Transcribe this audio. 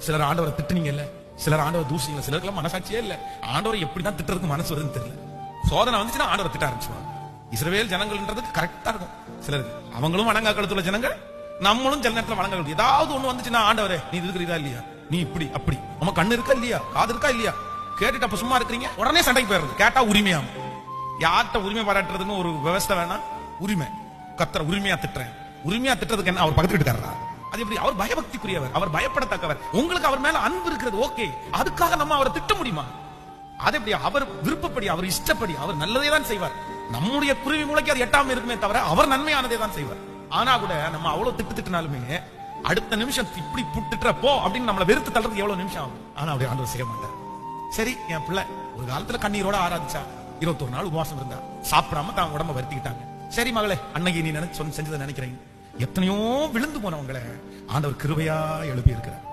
சிலர் ஆண்டவரை திட்டுனீங்கல்ல, சிலர் ஆண்டவர் தூசிங்கள, சிலருக்குலாம் மனசாட்சியே இல்ல. ஆண்டவரை எப்படிதான் திட்டுறதுக்கு மனசு வருதுன்னு தெரியல. சோதனை வந்துச்சுன்னா ஆண்டவரை திட்ட ஆரம்பிச்சுவாங்க. இஸ்ரவேல் ஜனங்கள்ன்றதுக்கு கரெக்டா இருக்கும். சிலருக்கு அவங்களும் வணங்கா கழுத்துள்ள ஜனங்கள், நம்மளும் சில நேரத்தில் வணங்க கழுத்து. ஏதாவது ஒண்ணு வந்துச்சுன்னா ஆண்டவரே நீ இருக்கிறீரா இல்லையா, நீ இப்படி அப்படி, நம்ம கண்ணு இருக்கா இல்லையா, காது இருக்கா இல்லையா, கேட்டுட்டு அப்ப சும்மா இருக்கிறீங்க, உடனே சண்டைக்கு போயிடுறது. கேட்டா உரிமையாம். யார்கிட்ட உரிமை பாராட்டுறதுன்னு ஒரு விவசாய வேணா, உரிமை கத்துற உரிமையா திட்டுறேன். உரிமையா திட்டுறதுக்கு என்ன அவர் பக்கத்து வீட்டுக்காரரா? அது எப்படி? அவர் பயபக்திக்குரியவர், அவர் பயப்படத்தக்கவர். உங்களுக்கு அவர் மேல அன்பு இருக்கிறது ஓகே, அதுக்காக நம்ம அவரை திட்ட முடியுமா? அது எப்படி? அவர் விருப்பப்படி, அவர் இஷ்டப்படி, அவர் நல்லதே தான் செய்வார். நம்முடைய குருவி மூளைக்கு அது எட்டாம இருக்குமே தவிர அவர் நன்மையானதே தான் செய்வார். ஆனா கூட நம்ம அவ்வளவு திட்டுனாலுமே அடுத்த நிமிஷம் இப்படி புட்டுற போ அப்படின்னு நம்மளை வெறுத்து தள்ளுறதுக்கு எவ்வளவு நிமிஷம் ஆகும். ஆனா அப்படி ஆண்டவர் செய்ய மாட்டார். சரி, என் பிள்ளை ஒரு காலத்துல கண்ணீரோட ஆராதிச்சா, 21 நாள் உபவாசம் இருந்தா, சாப்பிடாம தான் உடம்ப வருத்திக்கிட்டாங்க. சரி மகளே, அன்னைக்கு நீ செஞ்சதை நினைக்கிறீங்க. எத்தனையோ விழுந்து போனவங்களை ஆண்டவர் கிருபையா எழுப்பி இருக்கிறார்.